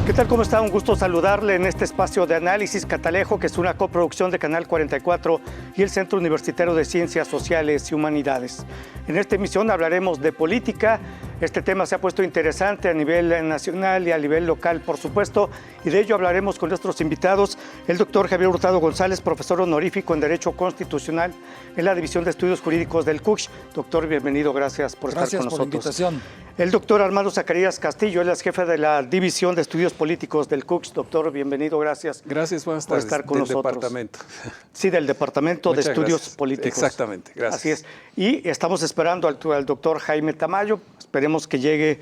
¿Qué tal? ¿Cómo está? Un gusto saludarle en este espacio de análisis Catalejo, que es una coproducción de Canal 44 y el Centro Universitario de Ciencias Sociales y Humanidades. En esta emisión hablaremos de política. Este tema se ha puesto interesante a nivel nacional y a nivel local, por supuesto, y de ello hablaremos con nuestros invitados, el doctor Javier Hurtado González, profesor honorífico en Derecho Constitucional en la División de Estudios Jurídicos del CUCH. Doctor, bienvenido, gracias por estar con nosotros. Gracias por la invitación. El doctor Armando Zacarías Castillo, él es jefe de la División de Estudios Políticos del CUCH. Doctor, bienvenido, gracias. Gracias, buenas tardes. Por estar con nosotros. Del departamento. Sí, del Departamento de Estudios Políticos. Exactamente, gracias. Así es. Y estamos esperando al doctor Jaime Tamayo. Esperemos que llegue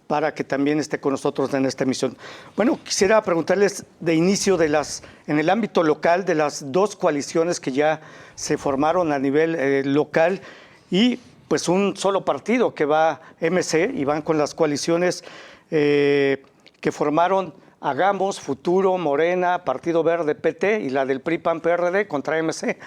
para que también esté con nosotros en esta emisión. Bueno, quisiera preguntarles de inicio en el ámbito local de las dos coaliciones que ya se formaron a nivel local y pues un solo partido que va MC y van con las coaliciones que formaron Hagamos, Futuro, Morena, Partido Verde, PT y la del PRI, PAN, PRD contra MC.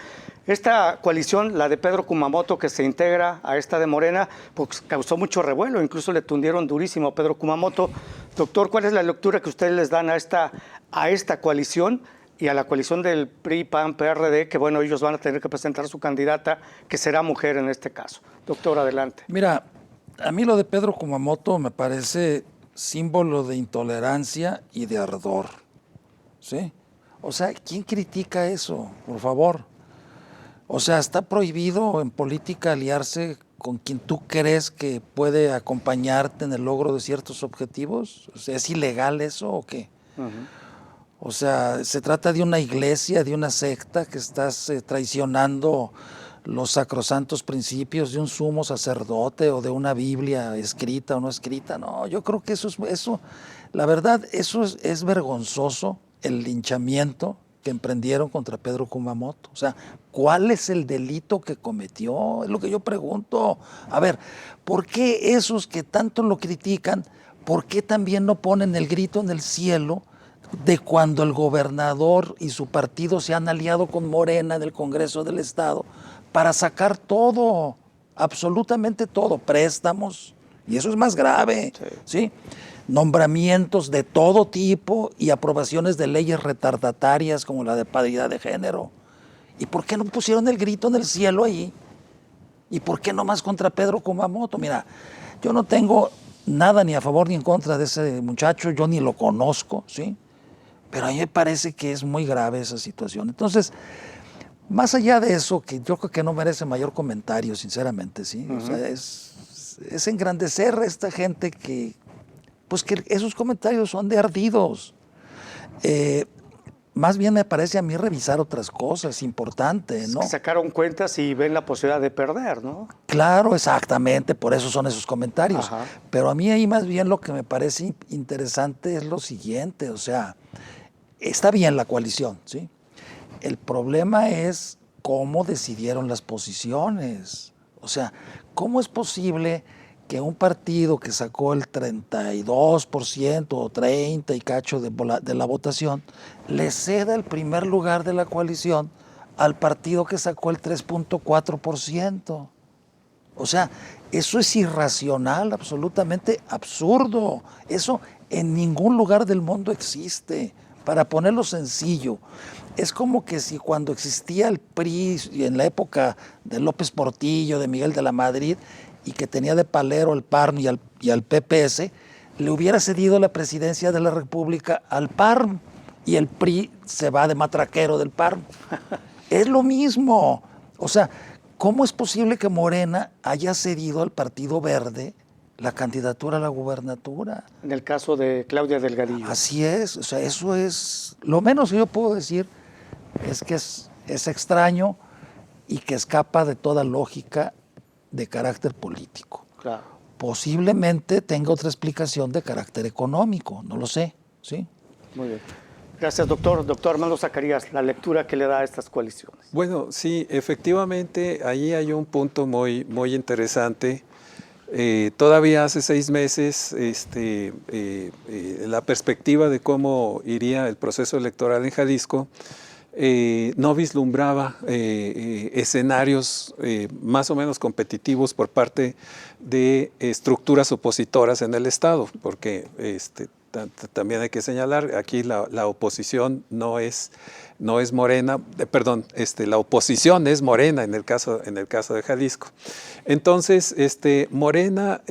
Esta coalición, la de Pedro Kumamoto, que se integra a esta de Morena, pues causó mucho revuelo, incluso le tundieron durísimo a Pedro Kumamoto. Doctor, ¿cuál es la lectura que ustedes les dan a esta coalición y a la coalición del PRI, PAN, PRD, que bueno, ellos van a tener que presentar su candidata, que será mujer en este caso? Doctor, adelante. Mira, a mí lo de Pedro Kumamoto me parece símbolo de intolerancia y de ardor, ¿sí? O sea, ¿quién critica eso? Por favor. O sea, ¿está prohibido en política aliarse con quien tú crees que puede acompañarte en el logro de ciertos objetivos? O sea, ¿es ilegal eso o qué? O sea, ¿se trata de una iglesia, de una secta que estás traicionando los sacrosantos principios de un sumo sacerdote o de una Biblia escrita o no escrita? No, yo creo que eso la verdad, eso es vergonzoso, el linchamiento que emprendieron contra Pedro Kumamoto. O sea, ¿cuál es el delito que cometió? Es lo que yo pregunto. A ver, ¿por qué esos que tanto lo critican, por qué también no ponen el grito en el cielo de cuando el gobernador y su partido se han aliado con Morena en el Congreso del Estado para sacar todo, absolutamente todo, préstamos, y eso es más grave, ¿sí? Nombramientos de todo tipo y aprobaciones de leyes retardatarias como la de paridad de género? ¿Y por qué no pusieron el grito en el cielo ahí? ¿Y por qué no más contra Pedro Kumamoto? Mira, yo no tengo nada ni a favor ni en contra de ese muchacho, yo ni lo conozco, ¿sí? Pero a mí me parece que es muy grave esa situación. Entonces, más allá de eso, que yo creo que no merece mayor comentario, sinceramente, ¿sí? O sea, es engrandecer a esta gente que esos comentarios son de ardidos. Más bien me parece a mí revisar otras cosas, importante, ¿no? Sacaron cuentas y ven la posibilidad de perder, ¿no? Claro, exactamente, por eso son esos comentarios. Ajá. Pero a mí ahí más bien lo que me parece interesante es lo siguiente, o sea, está bien la coalición, ¿sí? El problema es cómo decidieron las posiciones. O sea, ¿cómo es posible que un partido que sacó el 32% o 30% y cacho de la votación le ceda el primer lugar de la coalición al partido que sacó el 3.4%? O sea, eso es irracional, absolutamente absurdo. Eso en ningún lugar del mundo existe. Para ponerlo sencillo, es como que si cuando existía el PRI en la época de López Portillo, de Miguel de la Madrid, y que tenía de palero el PARM y al PPS, le hubiera cedido la presidencia de la República al PARM y el PRI se va de matraquero del PARM. Es lo mismo. O sea, ¿cómo es posible que Morena haya cedido al Partido Verde la candidatura a la gubernatura? En el caso de Claudia Delgadillo. Así es, o sea, eso es, lo menos que yo puedo decir es que es extraño y que escapa de toda lógica de carácter político. Claro. Posiblemente tenga otra explicación de carácter económico, no lo sé, ¿sí? Muy bien. Gracias, doctor. Doctor Armando Zacarías, la lectura que le da a estas coaliciones. Bueno, sí, efectivamente, ahí hay un punto muy, muy interesante. Todavía hace 6 meses la perspectiva de cómo iría el proceso electoral en Jalisco no vislumbraba escenarios más o menos competitivos por parte de estructuras opositoras en el Estado, porque también hay que señalar, aquí la oposición no es Morena, perdón, la oposición es Morena en el caso de Jalisco. Entonces, Morena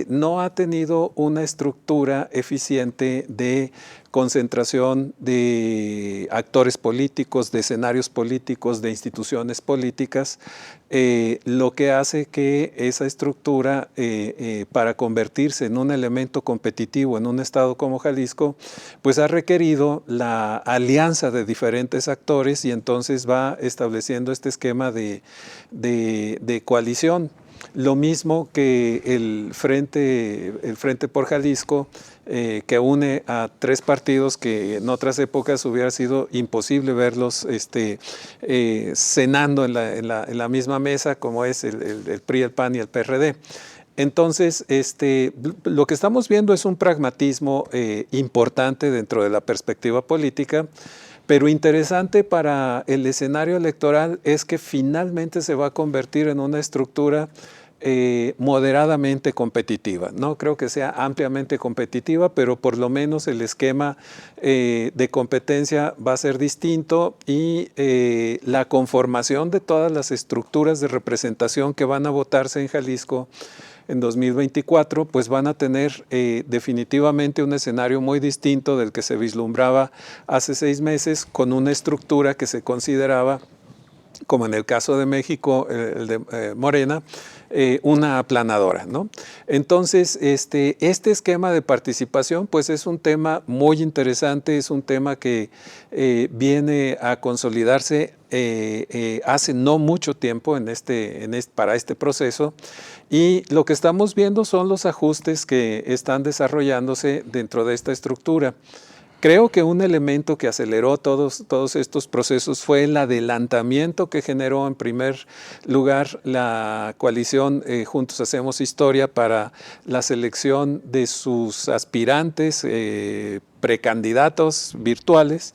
no ha tenido una estructura eficiente de concentración de actores políticos, de escenarios políticos, de instituciones políticas, lo que hace que esa estructura, para convertirse en un elemento competitivo en un estado como Jalisco, pues ha requerido la alianza de diferentes actores y entonces va estableciendo este esquema de coalición. Lo mismo que el Frente por Jalisco, que une a 3 partidos que en otras épocas hubiera sido imposible verlos cenando en la misma mesa, como es el PRI, el PAN y el PRD. Entonces, lo que estamos viendo es un pragmatismo importante dentro de la perspectiva política, pero interesante para el escenario electoral es que finalmente se va a convertir en una estructura moderadamente competitiva. No creo que sea ampliamente competitiva, pero por lo menos el esquema de competencia va a ser distinto y la conformación de todas las estructuras de representación que van a votarse en Jalisco en 2024, pues van a tener definitivamente un escenario muy distinto del que se vislumbraba hace 6 meses, con una estructura que se consideraba, como en el caso de México, el de Morena, una aplanadora, ¿no? Entonces, este esquema de participación, pues es un tema muy interesante, es un tema que viene a consolidarse hace no mucho tiempo para este proceso, y lo que estamos viendo son los ajustes que están desarrollándose dentro de esta estructura. Creo que un elemento que aceleró todos estos procesos fue el adelantamiento que generó en primer lugar la coalición Juntos Hacemos Historia para la selección de sus aspirantes, precandidatos virtuales,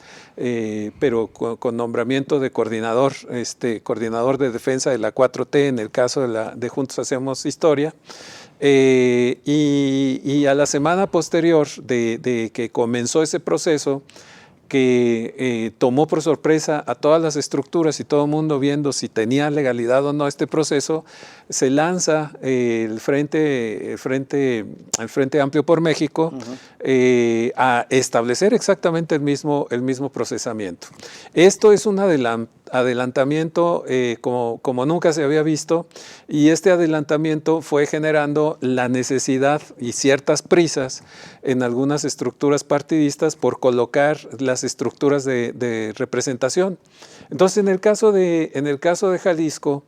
pero con nombramiento de coordinador de defensa de la 4T en el caso de Juntos Hacemos Historia. Y a la semana posterior de que comenzó ese proceso, que tomó por sorpresa a todas las estructuras y todo el mundo viendo si tenía legalidad o no este proceso, se lanza el Frente Amplio por México a establecer exactamente el mismo procesamiento. Esto es un adelantamiento como nunca se había visto, y este adelantamiento fue generando la necesidad y ciertas prisas en algunas estructuras partidistas por colocar las estructuras de representación. Entonces, en el caso de Jalisco,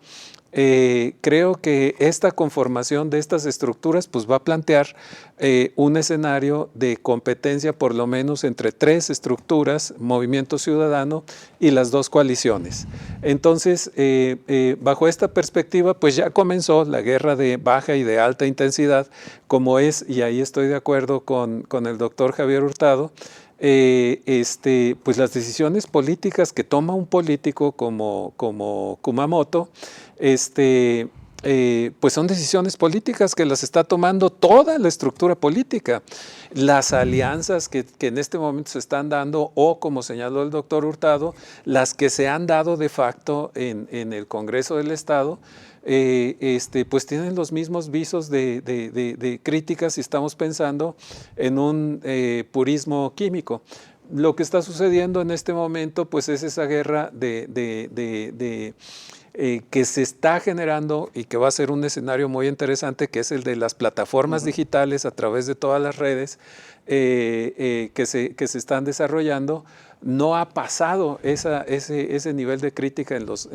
creo que esta conformación de estas estructuras pues va a plantear un escenario de competencia por lo menos entre 3 estructuras, Movimiento Ciudadano y las 2 coaliciones. Entonces, bajo esta perspectiva, pues ya comenzó la guerra de baja y de alta intensidad, como es, y ahí estoy de acuerdo con el doctor Javier Hurtado, pues las decisiones políticas que toma un político como Kumamoto, pues son decisiones políticas que las está tomando toda la estructura política. Las alianzas que en este momento se están dando, o como señaló el doctor Hurtado, las que se han dado de facto en el Congreso del Estado, pues tienen los mismos visos de críticas si estamos pensando en un purismo químico. Lo que está sucediendo en este momento pues es esa guerra que se está generando y que va a ser un escenario muy interesante, que es el de las plataformas digitales a través de todas las redes que se están desarrollando. No ha pasado ese nivel de crítica en los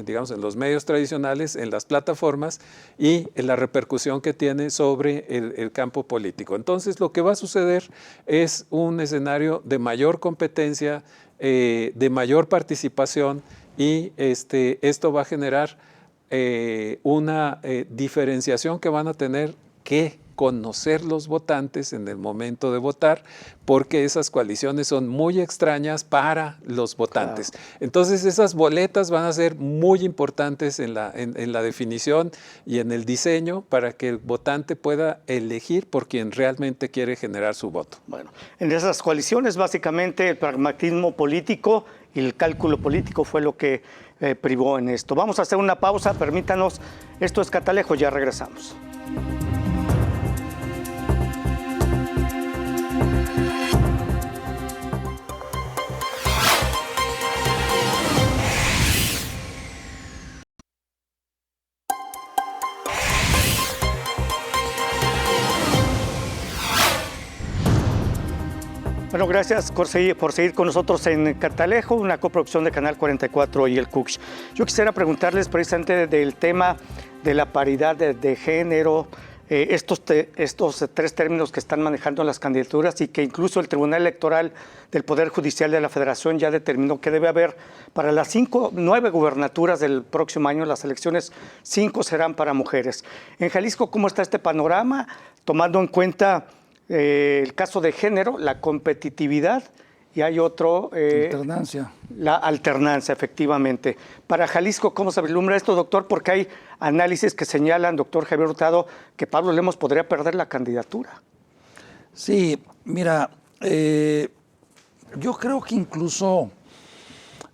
medios tradicionales, en las plataformas, y en la repercusión que tiene sobre el campo político. Entonces, lo que va a suceder es un escenario de mayor competencia, de mayor participación, y esto va a generar una diferenciación que van a tener que conocer los votantes en el momento de votar, porque esas coaliciones son muy extrañas para los votantes. Claro. Entonces esas boletas van a ser muy importantes en la definición y en el diseño para que el votante pueda elegir por quien realmente quiere generar su voto. Bueno, en esas coaliciones básicamente el pragmatismo político y el cálculo político fue lo que privó en esto. Vamos a hacer una pausa, permítanos, esto es Catalejo, ya regresamos. Bueno, gracias por seguir con nosotros en Catalejo, una coproducción de Canal 44 y el CUCH. Yo quisiera preguntarles precisamente del tema de la paridad de género, estos tres términos que están manejando las candidaturas y que incluso el Tribunal Electoral del Poder Judicial de la Federación ya determinó que debe haber para las 9 gubernaturas del próximo año, las elecciones 5 serán para mujeres. En Jalisco, ¿cómo está este panorama? Tomando en cuenta el caso de género, la competitividad y hay otro... alternancia. La alternancia, efectivamente. Para Jalisco, ¿cómo se vislumbra esto, doctor? Porque hay análisis que señalan, doctor Javier Hurtado, que Pablo Lemos podría perder la candidatura. Sí, mira, yo creo que incluso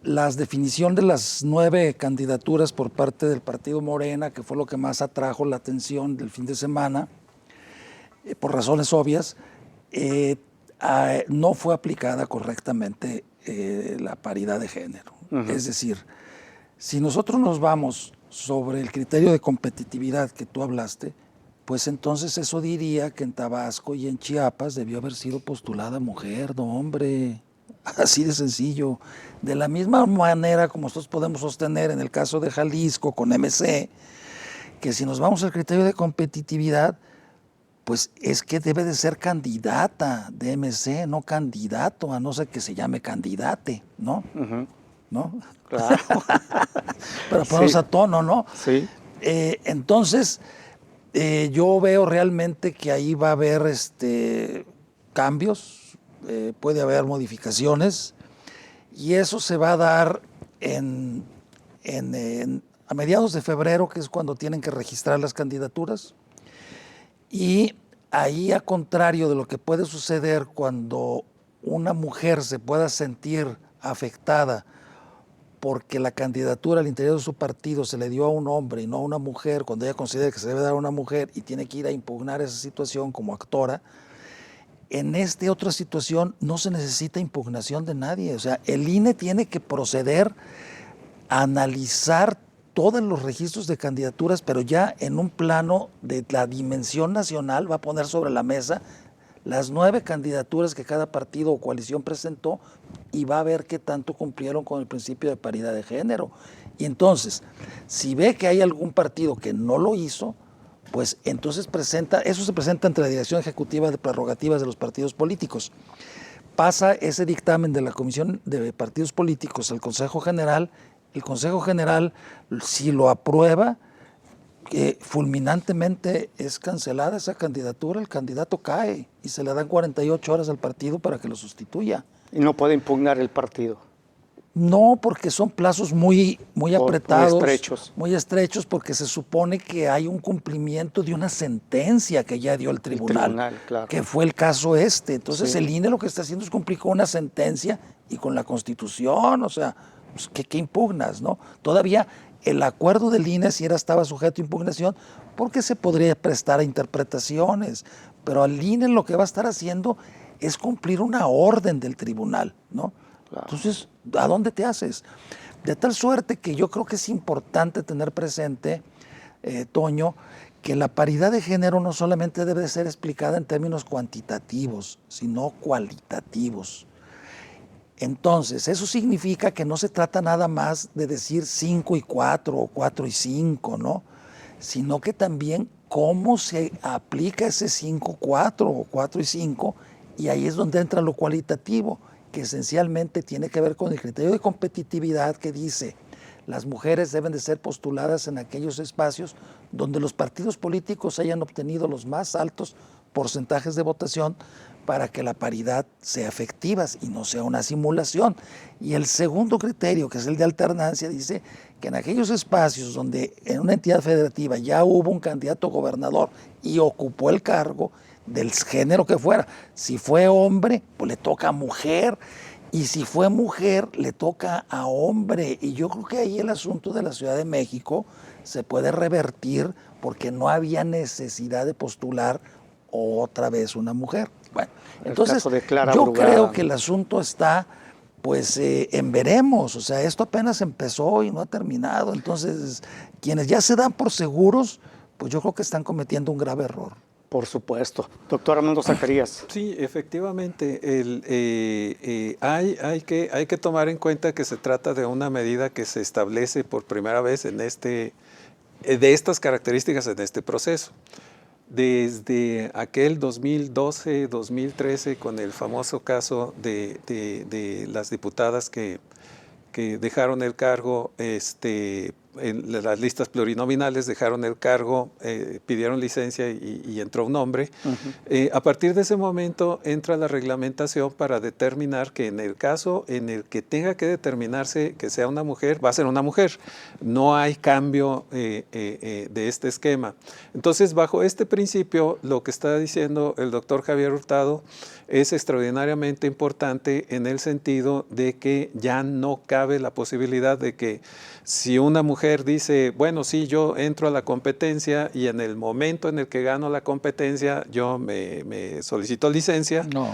la definición de las 9 candidaturas por parte del partido Morena, que fue lo que más atrajo la atención del fin de semana, por razones obvias, no fue aplicada correctamente la paridad de género. Uh-huh. Es decir, si nosotros nos vamos sobre el criterio de competitividad que tú hablaste, pues entonces eso diría que en Tabasco y en Chiapas debió haber sido postulada mujer, no hombre. Así de sencillo. De la misma manera como nosotros podemos sostener en el caso de Jalisco con MC, que si nos vamos al criterio de competitividad, pues es que debe de ser candidata de MC, no candidato, a no ser que se llame candidate, ¿no? Uh-huh. ¿No? Claro. Pero ponernos a tono, ¿no? Sí. Entonces, yo veo realmente que ahí va a haber cambios, puede haber modificaciones, y eso se va a dar a mediados de febrero, que es cuando tienen que registrar las candidaturas. Y ahí, a contrario de lo que puede suceder cuando una mujer se pueda sentir afectada porque la candidatura al interior de su partido se le dio a un hombre y no a una mujer, cuando ella considera que se debe dar a una mujer y tiene que ir a impugnar esa situación como actora, en esta otra situación no se necesita impugnación de nadie. O sea, el INE tiene que proceder a analizar todos los registros de candidaturas, pero ya en un plano de la dimensión nacional, va a poner sobre la mesa las 9 candidaturas que cada partido o coalición presentó y va a ver qué tanto cumplieron con el principio de paridad de género. Y entonces, si ve que hay algún partido que no lo hizo, pues entonces eso se presenta ante la Dirección Ejecutiva de Prerrogativas de los Partidos Políticos. Pasa ese dictamen de la Comisión de Partidos Políticos al Consejo General. El Consejo General, si lo aprueba, fulminantemente es cancelada esa candidatura, el candidato cae y se le dan 48 horas al partido para que lo sustituya. ¿Y no puede impugnar el partido? No, porque son plazos muy apretados, muy estrechos, porque se supone que hay un cumplimiento de una sentencia que ya dio el tribunal, claro. Que fue el caso Entonces, sí. El INE lo que está haciendo es cumplir con una sentencia y con la Constitución, o sea, pues, ¿qué impugnas, no? Todavía el acuerdo del INE sí estaba sujeto a impugnación porque se podría prestar a interpretaciones, pero al INE lo que va a estar haciendo es cumplir una orden del tribunal, ¿no? Claro. Entonces, ¿a dónde te haces? De tal suerte que yo creo que es importante tener presente, Toño, que la paridad de género no solamente debe ser explicada en términos cuantitativos, sino cualitativos. Entonces, eso significa que no se trata nada más de decir 5 y 4 o 4 y 5, ¿no? Sino que también cómo se aplica ese 5-4 o 4 y 5, y ahí es donde entra lo cualitativo, que esencialmente tiene que ver con el criterio de competitividad que dice las mujeres deben de ser postuladas en aquellos espacios donde los partidos políticos hayan obtenido los más altos porcentajes de votación para que la paridad sea efectiva y no sea una simulación. Y el segundo criterio, que es el de alternancia, dice que en aquellos espacios donde en una entidad federativa ya hubo un candidato gobernador y ocupó el cargo del género que fuera, si fue hombre, pues le toca a mujer, y si fue mujer, le toca a hombre. Y yo creo que ahí el asunto de la Ciudad de México se puede revertir porque no había necesidad de postular otra vez una mujer. Bueno, entonces yo creo que el asunto está pues en veremos, o sea, esto apenas empezó y no ha terminado, entonces quienes ya se dan por seguros, pues yo creo que están cometiendo un grave error. Por supuesto. Doctor Armando Zacarías. Sí, efectivamente, hay que tomar en cuenta que se trata de una medida que se establece por primera vez de estas características en este proceso. Desde aquel 2012, 2013, con el famoso caso de las diputadas que dejaron el cargo, en las listas plurinominales dejaron el cargo, pidieron licencia y entró un hombre. A partir de ese momento entra la reglamentación para determinar que en el caso en el que tenga que determinarse que sea una mujer, va a ser una mujer. No hay cambio de este esquema. Entonces, bajo este principio, lo que está diciendo el doctor Javier Hurtado es extraordinariamente importante en el sentido de que ya no cabe la posibilidad de que si una mujer dice, bueno, sí, yo entro a la competencia y en el momento en el que gano la competencia yo me solicito licencia, no.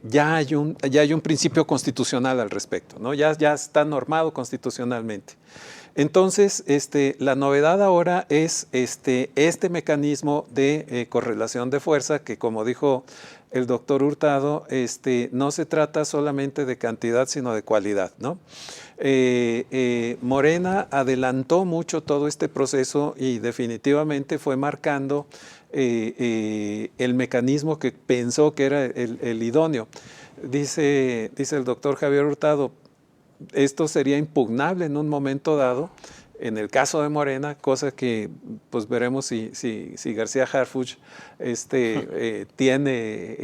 Ya hay un principio constitucional al respecto, ¿no? Ya está normado constitucionalmente. Entonces, la novedad ahora es este mecanismo de correlación de fuerza que, como dijo el doctor Hurtado, no se trata solamente de cantidad, sino de cualidad, ¿no? Morena adelantó mucho todo este proceso y definitivamente fue marcando el mecanismo que pensó que era el idóneo. Dice el doctor Javier Hurtado, esto sería impugnable en un momento dado, en el caso de Morena, cosa que pues veremos si García Harfuch tiene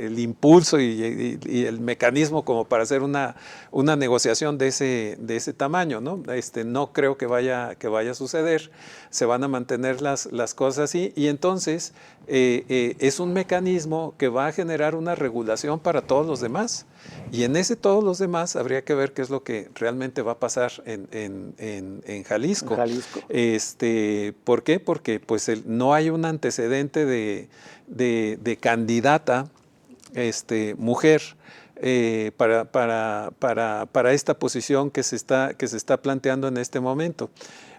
el impulso y el mecanismo como para hacer una negociación de ese tamaño, ¿no? No creo que vaya a suceder, se van a mantener las cosas así y entonces es un mecanismo que va a generar una regulación para todos los demás. Y en ese todos los demás habría que ver qué es lo que realmente va a pasar en Jalisco. ¿Por qué? Porque pues no hay un antecedente de candidata mujer para esta posición que se está planteando en este momento.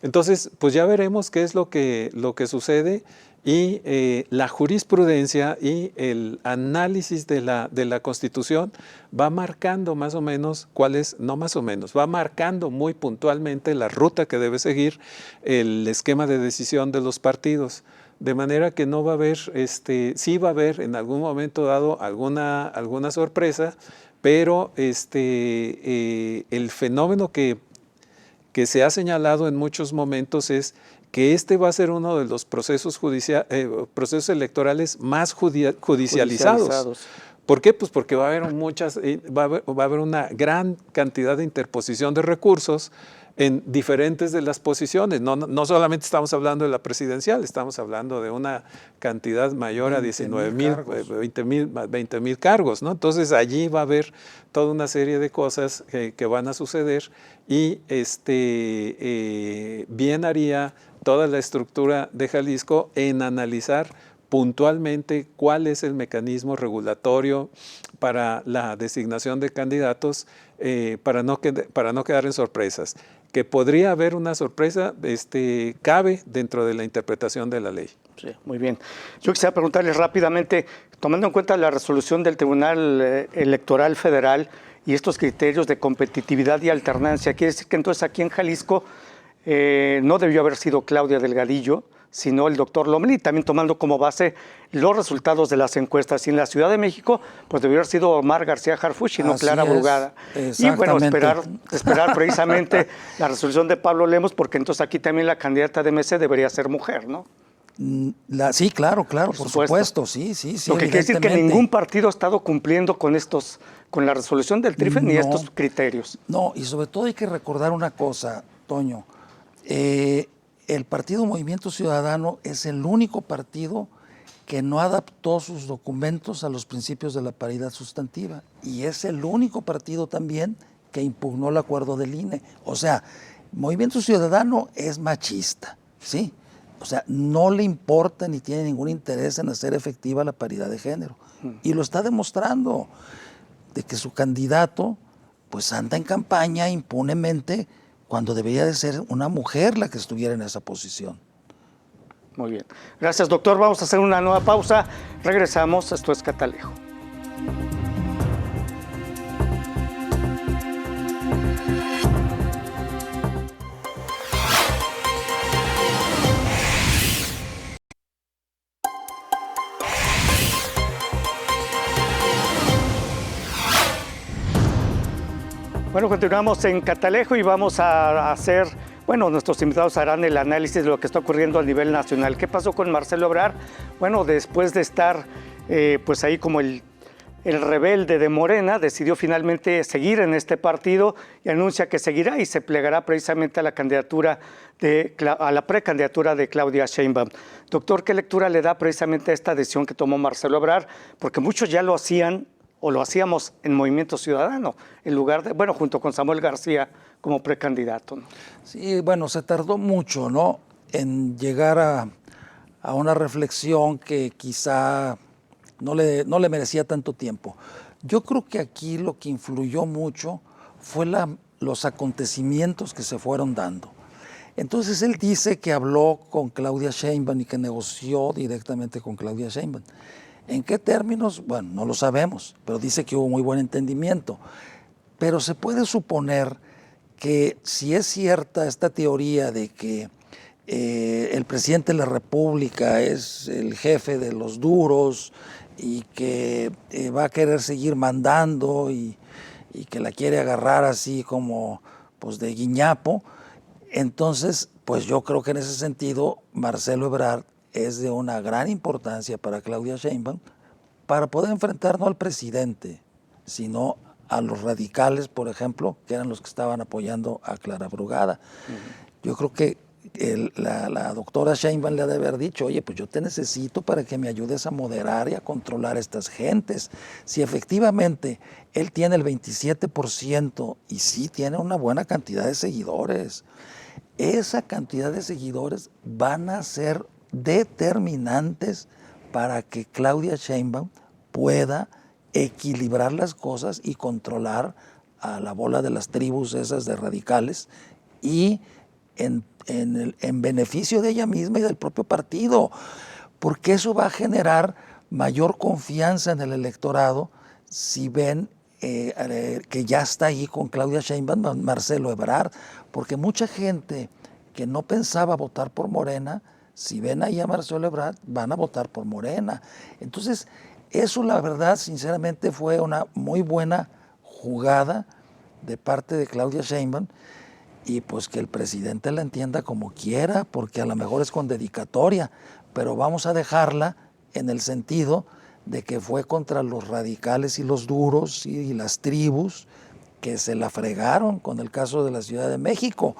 Entonces, pues ya veremos qué es lo que sucede. Y la jurisprudencia y el análisis de la Constitución va marcando más o menos va marcando muy puntualmente la ruta que debe seguir el esquema de decisión de los partidos. De manera que no va a haber, sí va a haber en algún momento dado alguna sorpresa, pero el fenómeno que se ha señalado en muchos momentos es que va a ser uno de los procesos electorales más judicializados. ¿Por qué? Pues porque va a haber una gran cantidad de interposición de recursos en diferentes de las posiciones. No solamente estamos hablando de la presidencial, estamos hablando de una cantidad mayor a 20,000 cargos, ¿no? Entonces allí va a haber toda una serie de cosas que van a suceder y bien haría toda la estructura de Jalisco en analizar puntualmente cuál es el mecanismo regulatorio para la designación de candidatos para no quedar en sorpresas. Que podría haber una sorpresa, cabe dentro de la interpretación de la ley. Sí, muy bien. Yo quisiera preguntarles rápidamente, tomando en cuenta la resolución del Tribunal Electoral Federal y estos criterios de competitividad y alternancia, quiere decir que entonces aquí en Jalisco no debió haber sido Claudia Delgadillo, sino el doctor Lomelí, también tomando como base los resultados de las encuestas. Y en la Ciudad de México, pues debió haber sido Omar García Harfuch y no Clara Brugada. Y bueno, esperar precisamente la resolución de Pablo Lemos, porque entonces aquí también la candidata de MC debería ser mujer, ¿no? Sí, claro, por supuesto, sí. Lo que quiere decir que ningún partido ha estado cumpliendo con la resolución del TRIFE ni estos criterios. No, y sobre todo hay que recordar una cosa, Toño. El Partido Movimiento Ciudadano es el único partido que no adaptó sus documentos a los principios de la paridad sustantiva, y es el único partido también que impugnó el acuerdo del INE. O sea, Movimiento Ciudadano es machista, ¿sí? O sea, no le importa ni tiene ningún interés en hacer efectiva la paridad de género. Y lo está demostrando, de que su candidato pues anda en campaña impunemente cuando debería de ser una mujer la que estuviera en esa posición. Muy bien. Gracias, doctor. Vamos a hacer una nueva pausa. Regresamos. Esto es Catalejo. Bueno, continuamos en Catalejo y vamos a hacer, bueno, nuestros invitados harán el análisis de lo que está ocurriendo a nivel nacional. ¿Qué pasó con Marcelo Ebrard? Bueno, después de estar pues ahí como el rebelde de Morena, decidió finalmente seguir en este partido y anuncia que seguirá y se plegará precisamente a la candidatura a la precandidatura de Claudia Sheinbaum. Doctor, ¿qué lectura le da precisamente a esta decisión que tomó Marcelo Ebrard? Porque muchos ya lo hacían o lo hacíamos en Movimiento Ciudadano, en lugar de, bueno, junto con Samuel García como precandidato, ¿no? Sí, bueno, se tardó mucho, ¿no?, en llegar a una reflexión que quizá no le merecía tanto tiempo. Yo creo que aquí lo que influyó mucho fue los acontecimientos que se fueron dando. Entonces él dice que habló con Claudia Sheinbaum y que negoció directamente con Claudia Sheinbaum. ¿En qué términos? Bueno, no lo sabemos, pero dice que hubo muy buen entendimiento. Pero se puede suponer que si es cierta esta teoría de que el presidente de la República es el jefe de los duros y que va a querer seguir mandando y que la quiere agarrar así como pues de guiñapo, entonces pues yo creo que en ese sentido Marcelo Ebrard es de una gran importancia para Claudia Sheinbaum para poder enfrentar no al presidente, sino a los radicales, por ejemplo, que eran los que estaban apoyando a Clara Brugada. Yo creo que la doctora Sheinbaum le ha de haber dicho, oye, pues yo te necesito para que me ayudes a moderar y a controlar a estas gentes. Si efectivamente él tiene el 27% y sí tiene una buena cantidad de seguidores, esa cantidad de seguidores van a ser determinantes para que Claudia Sheinbaum pueda equilibrar las cosas y controlar a la bola de las tribus esas de radicales y en beneficio de ella misma y del propio partido, porque eso va a generar mayor confianza en el electorado si ven que ya está ahí con Claudia Sheinbaum, Marcelo Ebrard, porque mucha gente que no pensaba votar por Morena, si ven ahí a Marcelo Ebrard, van a votar por Morena. Entonces, eso la verdad, sinceramente, fue una muy buena jugada de parte de Claudia Sheinbaum, y pues que el presidente la entienda como quiera, porque a lo mejor es con dedicatoria, pero vamos a dejarla en el sentido de que fue contra los radicales y los duros y las tribus que se la fregaron con el caso de la Ciudad de México.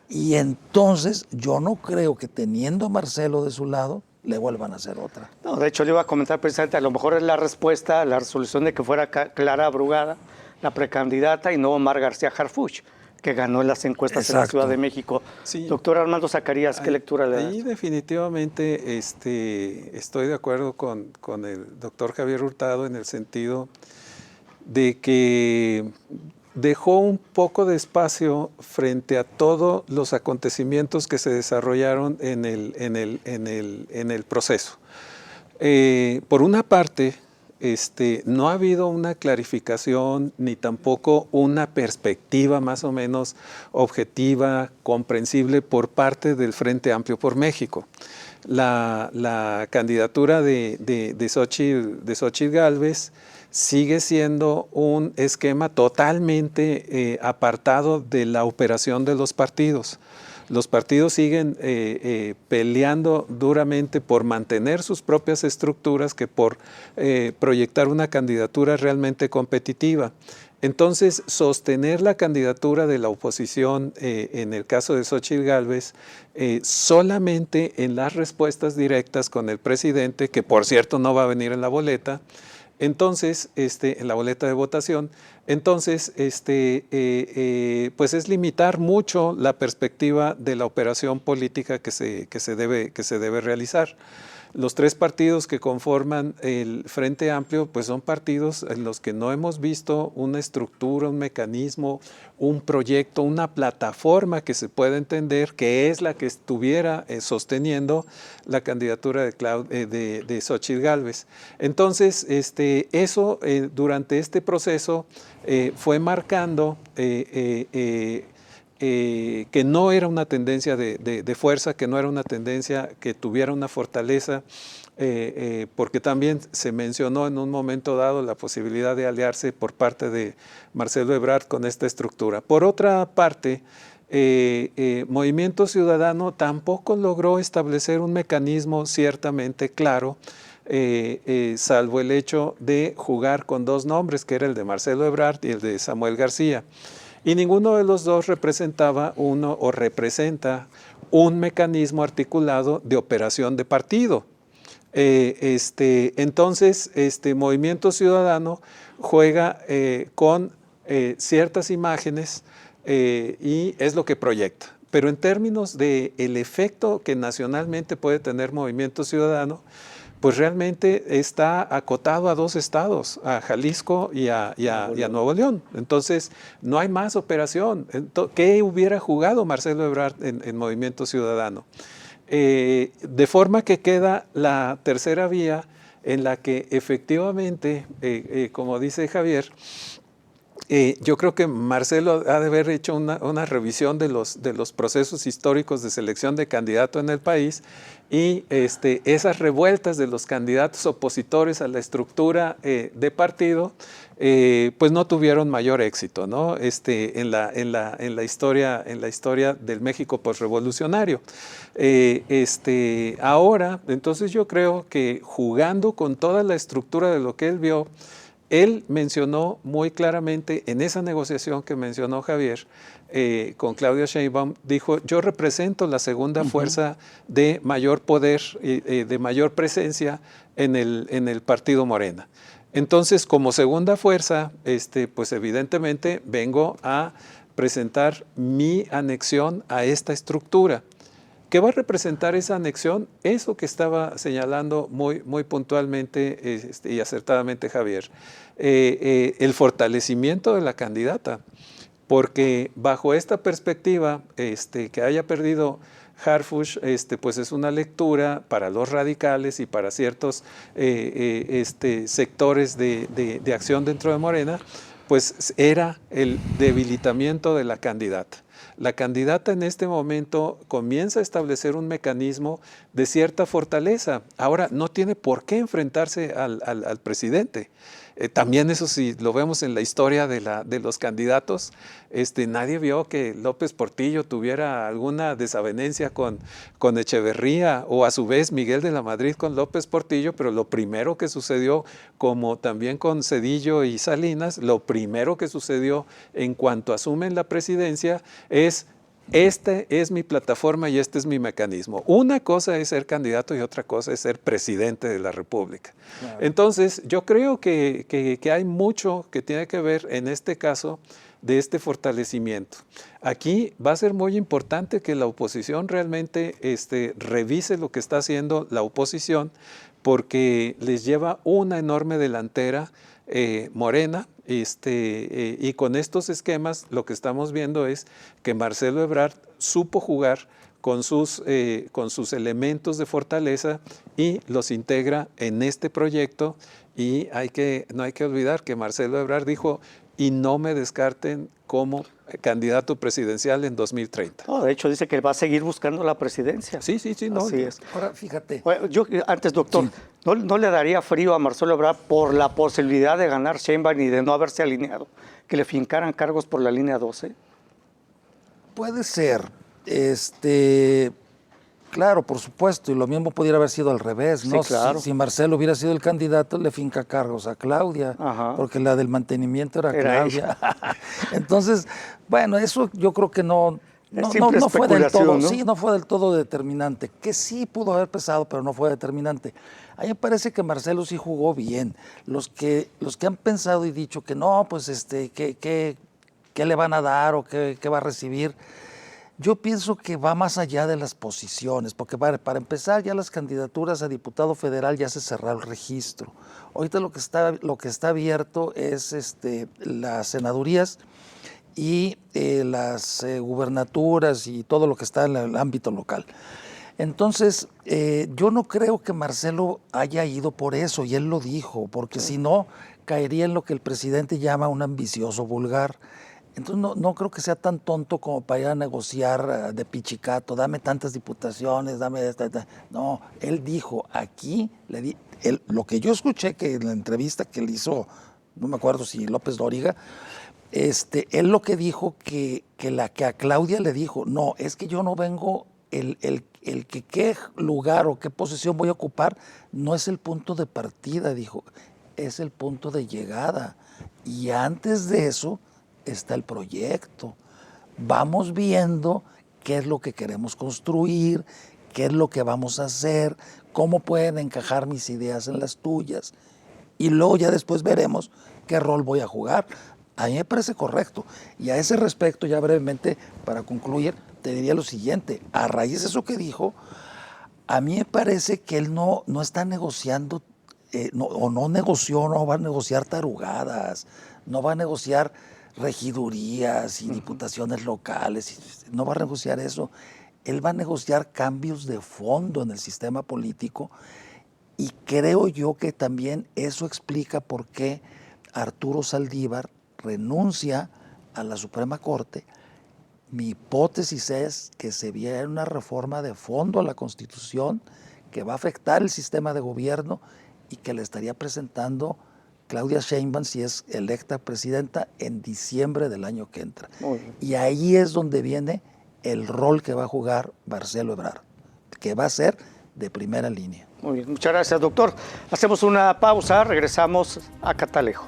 Y entonces yo no creo que teniendo a Marcelo de su lado le vuelvan a hacer otra. No, de hecho le iba a comentar precisamente, a lo mejor es la respuesta a la resolución de que fuera Clara Brugada la precandidata y no Omar García Harfuch, que ganó en las encuestas en la Ciudad de México. Sí. Doctor Armando Zacarías, ¿qué lectura le da? Ahí definitivamente estoy de acuerdo con el doctor Javier Hurtado en el sentido de que dejó un poco de espacio frente a todos los acontecimientos que se desarrollaron en el proceso. Por una parte, no ha habido una clarificación ni tampoco una perspectiva más o menos objetiva, comprensible por parte del Frente Amplio por México. la candidatura de Xóchitl Gálvez sigue siendo un esquema totalmente apartado de la operación de los partidos. Los partidos siguen peleando duramente por mantener sus propias estructuras que por proyectar una candidatura realmente competitiva. Entonces, sostener la candidatura de la oposición, en el caso de Xóchitl Gálvez, solamente en las respuestas directas con el presidente, que por cierto no va a venir en la boleta, entonces, en la boleta de votación, entonces, pues es limitar mucho la perspectiva de la operación política que se debe realizar. Los tres partidos que conforman el Frente Amplio, pues son partidos en los que no hemos visto una estructura, un mecanismo, un proyecto, una plataforma que se pueda entender que es la que estuviera sosteniendo la candidatura de Xóchitl Gálvez. Entonces, eso durante este proceso fue marcando que no era una tendencia de fuerza, que no era una tendencia que tuviera una fortaleza, porque también se mencionó en un momento dado la posibilidad de aliarse por parte de Marcelo Ebrard con esta estructura. Por otra parte, Movimiento Ciudadano tampoco logró establecer un mecanismo ciertamente claro, salvo el hecho de jugar con dos nombres, que era el de Marcelo Ebrard y el de Samuel García. Y ninguno de los dos representaba representa un mecanismo articulado de operación de partido. Entonces, Movimiento Ciudadano juega con ciertas imágenes y es lo que proyecta. Pero en términos del efecto que nacionalmente puede tener Movimiento Ciudadano, pues realmente está acotado a dos estados, a Jalisco y a Nuevo León. Entonces, no hay más operación. ¿Qué hubiera jugado Marcelo Ebrard en Movimiento Ciudadano? De forma que queda la tercera vía en la que efectivamente, como dice Javier, yo creo que Marcelo ha de haber hecho una revisión de los procesos históricos de selección de candidato en el país y esas revueltas de los candidatos opositores a la estructura de partido pues no tuvieron mayor éxito, ¿no? en la historia del México posrevolucionario. Ahora, entonces yo creo que jugando con toda la estructura de lo que él vio, él mencionó muy claramente en esa negociación que mencionó Javier con Claudia Sheinbaum, dijo, yo represento la segunda fuerza de mayor poder, de mayor presencia en el partido Morena. Entonces, como segunda fuerza, pues evidentemente vengo a presentar mi anexión a esta estructura. ¿Qué va a representar esa anexión? Eso que estaba señalando muy puntualmente y acertadamente Javier. El fortalecimiento de la candidata, porque bajo esta perspectiva, que haya perdido Harfuch, pues es una lectura para los radicales y para ciertos sectores de acción dentro de Morena, pues era el debilitamiento de la candidata. La candidata en este momento comienza a establecer un mecanismo de cierta fortaleza. Ahora, no tiene por qué enfrentarse al presidente. También eso sí, lo vemos en la historia de los candidatos, nadie vio que López Portillo tuviera alguna desavenencia con Echeverría o a su vez Miguel de la Madrid con López Portillo, pero lo primero que sucedió, como también con Zedillo y Salinas, lo primero que sucedió en cuanto asumen la presidencia es: esta es mi plataforma y este es mi mecanismo. Una cosa es ser candidato y otra cosa es ser presidente de la República. Claro. Entonces, yo creo que hay mucho que tiene que ver en este caso de este fortalecimiento. Aquí va a ser muy importante que la oposición realmente revise lo que está haciendo la oposición, porque les lleva una enorme delantera Morena, y con estos esquemas lo que estamos viendo es que Marcelo Ebrard supo jugar con sus elementos de fortaleza y los integra en este proyecto. Y no hay que olvidar que Marcelo Ebrard dijo: y no me descarten como candidato presidencial en 2030. No, de hecho, dice que va a seguir buscando la presidencia. Sí, no. Así es. Ahora, fíjate. Bueno, yo antes, doctor, Sí. ¿no le daría frío a Marcelo Ebrard por la posibilidad de ganar Sheinbaum y de no haberse alineado? Que le fincaran cargos por la línea 12. Puede ser. Claro, por supuesto, y lo mismo pudiera haber sido al revés, ¿no? Sí, claro. Si Marcelo hubiera sido el candidato, le finca cargos a Claudia, Ajá. porque la del mantenimiento era Era Claudia. Entonces, bueno, eso yo creo que no simple fue del especulación, todo, ¿no? sí, no fue del todo determinante, que sí pudo haber pesado, pero no fue determinante. A mí me parece que Marcelo sí jugó bien. Los que han pensado y dicho que no, pues ¿qué le van a dar o qué va a recibir? Yo pienso que va más allá de las posiciones, porque para empezar ya las candidaturas a diputado federal ya se cerró el registro. Ahorita lo que está abierto es las senadurías y las gubernaturas y todo lo que está en el ámbito local. Entonces, yo no creo que Marcelo haya ido por eso, y él lo dijo, porque si no, caería en lo que el presidente llama un ambicioso vulgar. Entonces no creo que sea tan tonto como para ir a negociar de pichicato, dame tantas diputaciones, dame esta. No, él dijo, aquí, lo que yo escuché que en la entrevista que le hizo, no me acuerdo si López Dóriga, él lo que dijo que a Claudia le dijo, no, es que yo no vengo, el que qué lugar o qué posición voy a ocupar, no es el punto de partida, dijo, es el punto de llegada. Y antes de eso está el proyecto. Vamos viendo qué es lo que queremos construir, qué es lo que vamos a hacer, cómo pueden encajar mis ideas en las tuyas. Y luego ya después veremos qué rol voy a jugar. A mí me parece correcto. Y a ese respecto, ya brevemente, para concluir, te diría lo siguiente. A raíz de eso que dijo, a mí me parece que él no está negociando, no negoció, no va a negociar tarugadas, no va a negociar regidurías y diputaciones locales, no va a negociar eso. Él va a negociar cambios de fondo en el sistema político, y creo yo que también eso explica por qué Arturo Saldívar renuncia a la Suprema Corte. Mi hipótesis es que se viene una reforma de fondo a la Constitución que va a afectar el sistema de gobierno y que le estaría presentando Claudia Sheinbaum si es electa presidenta en diciembre del año que entra. Y ahí es donde viene el rol que va a jugar Marcelo Ebrard, que va a ser de primera línea. Muy bien, muchas gracias, doctor. Hacemos una pausa, regresamos a Catalejo.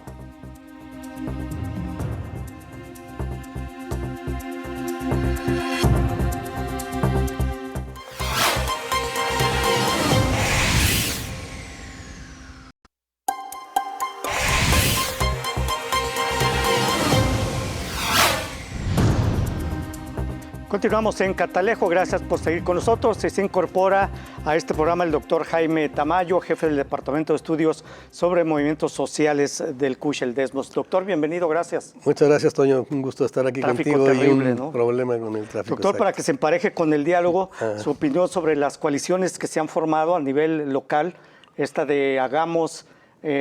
Continuamos en Catalejo, gracias por seguir con nosotros. Se incorpora a este programa el doctor Jaime Tamayo, jefe del Departamento de Estudios sobre Movimientos Sociales del CUSH, el DESMOS. Doctor, bienvenido, gracias. Muchas gracias, Toño. Un gusto estar aquí Tráfico contigo terrible, y un ¿no? problema con el tráfico. Doctor, para que se empareje con el diálogo, su opinión sobre las coaliciones que se han formado a nivel local, esta de Hagamos,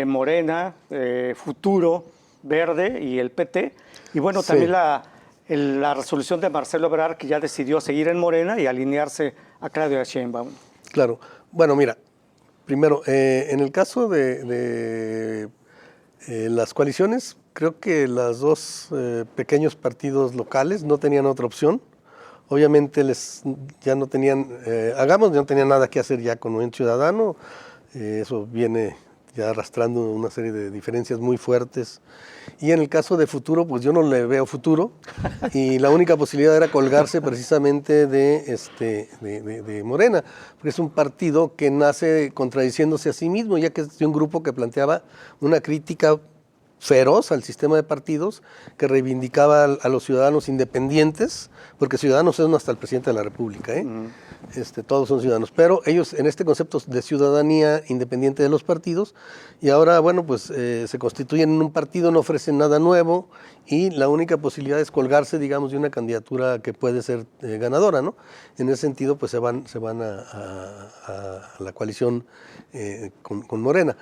Morena, Futuro, Verde y el PT, y bueno, Sí. también la resolución de Marcelo Ebrard, que ya decidió seguir en Morena y alinearse a Claudia Sheinbaum. Claro. Bueno, mira, primero, en el caso de las coaliciones, creo que los dos pequeños partidos locales no tenían otra opción. Obviamente ya no tenían, Hagamos ya no tenía nada que hacer ya con Movimiento Ciudadano. Eso viene ya arrastrando una serie de diferencias muy fuertes. Y en el caso de Futuro, pues yo no le veo futuro, y la única posibilidad era colgarse precisamente de Morena, porque es un partido que nace contradiciéndose a sí mismo, ya que es de un grupo que planteaba una crítica feroz al sistema de partidos, que reivindicaba a los ciudadanos independientes, porque ciudadanos son hasta el presidente de la República, todos son ciudadanos, pero ellos en este concepto de ciudadanía independiente de los partidos, y ahora, bueno, pues se constituyen en un partido, no ofrecen nada nuevo, y la única posibilidad es colgarse, digamos, de una candidatura que puede ser ganadora, ¿no? En ese sentido, pues se van a la coalición con Morena.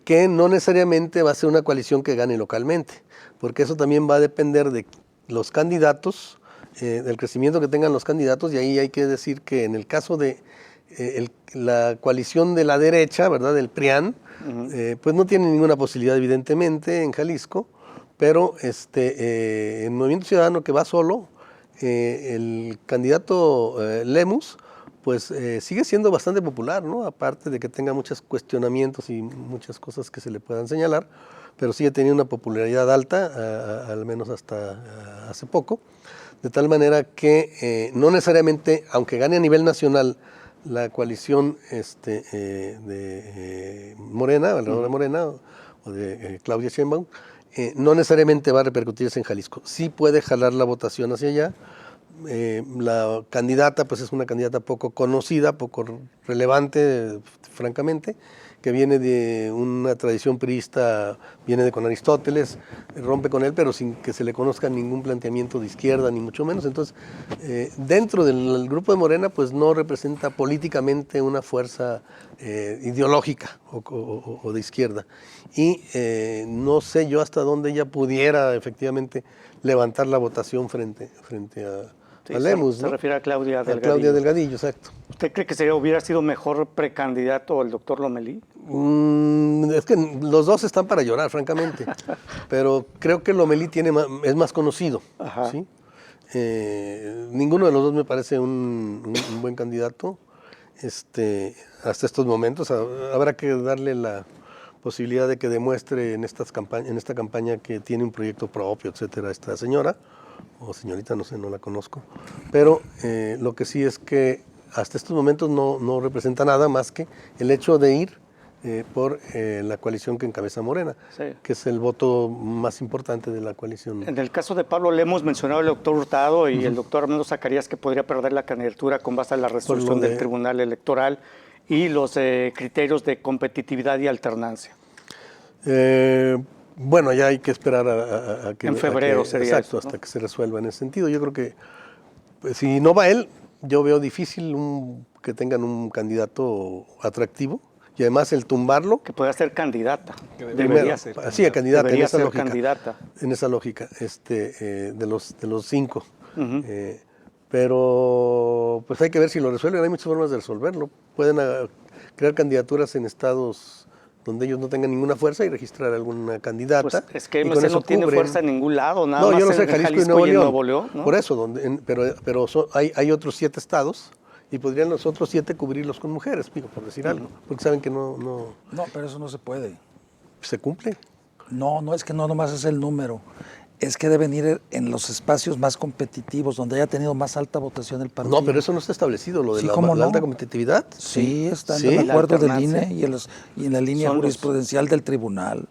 que no necesariamente va a ser una coalición que gane localmente, porque eso también va a depender de los candidatos, del crecimiento que tengan los candidatos, y ahí hay que decir que en el caso de la coalición de la derecha, ¿verdad?, del PRIAN, pues no tiene ninguna posibilidad evidentemente en Jalisco, pero en Movimiento Ciudadano, que va solo, el candidato Lemus, pues sigue siendo bastante popular, ¿no? Aparte de que tenga muchos cuestionamientos y muchas cosas que se le puedan señalar, pero sigue teniendo una popularidad alta, al menos hasta hace poco, de tal manera que no necesariamente, aunque gane a nivel nacional la coalición de Morena, alrededor de Morena, o de Claudia Sheinbaum, no necesariamente va a repercutirse en Jalisco. Sí puede jalar la votación hacia allá. La candidata pues es una candidata poco conocida, poco relevante, francamente, que viene de una tradición priista, viene con Aristóteles, rompe con él, pero sin que se le conozca ningún planteamiento de izquierda, ni mucho menos. Entonces, dentro del grupo de Morena, pues no representa políticamente una fuerza ideológica o de izquierda. Y no sé yo hasta dónde ella pudiera efectivamente levantar la votación frente a Lemus, se ¿no? refiere a Claudia Delgadillo. Claudia Delgadillo, exacto. ¿Usted cree que hubiera sido mejor precandidato el doctor Lomelí? Es que los dos están para llorar, francamente. Pero creo que Lomelí es más conocido. ¿Sí? Ninguno de los dos me parece un buen candidato hasta estos momentos. Habrá que darle la posibilidad de que demuestre en esta campaña que tiene un proyecto propio, etcétera, esta señora. O señorita, no sé, no la conozco, pero lo que sí es que hasta estos momentos no representa nada más que el hecho de ir por la coalición que encabeza Morena, sí, que es el voto más importante de la coalición. En el caso de Pablo Lemus, mencionaba el doctor Hurtado y el doctor Armando Zacarías que podría perder la candidatura con base en la resolución del Tribunal Electoral y los criterios de competitividad y alternancia. Bueno, ya hay que esperar a que... En febrero sería exacto, eso, ¿no? Hasta que se resuelva en ese sentido. Yo creo que pues, si no va él, yo veo difícil que tengan un candidato atractivo y además el tumbarlo... Que pueda ser candidata. Debería ser. Sí, candidata. Debería en esa ser lógica, candidata. En esa lógica, de los 5. Pero pues hay que ver si lo resuelven. Hay muchas formas de resolverlo. Pueden crear candidaturas en estados donde ellos no tengan ninguna fuerza y registrar alguna candidata. Pues es que MC no tiene fuerza en ningún lado, nada más yo no sé, en Jalisco y en Nuevo León. ¿No? Por eso, pero hay otros 7 estados y podrían los otros 7 cubrirlos con mujeres, por decir algo, porque saben que no... No, pero eso no se puede. ¿Se cumple? No es que no nomás es el número. Es que deben ir en los espacios más competitivos, donde haya tenido más alta votación el partido. No, pero eso no está establecido, lo de la alta competitividad. Sí, está en el acuerdo del INE y en la línea jurisprudencial del tribunal.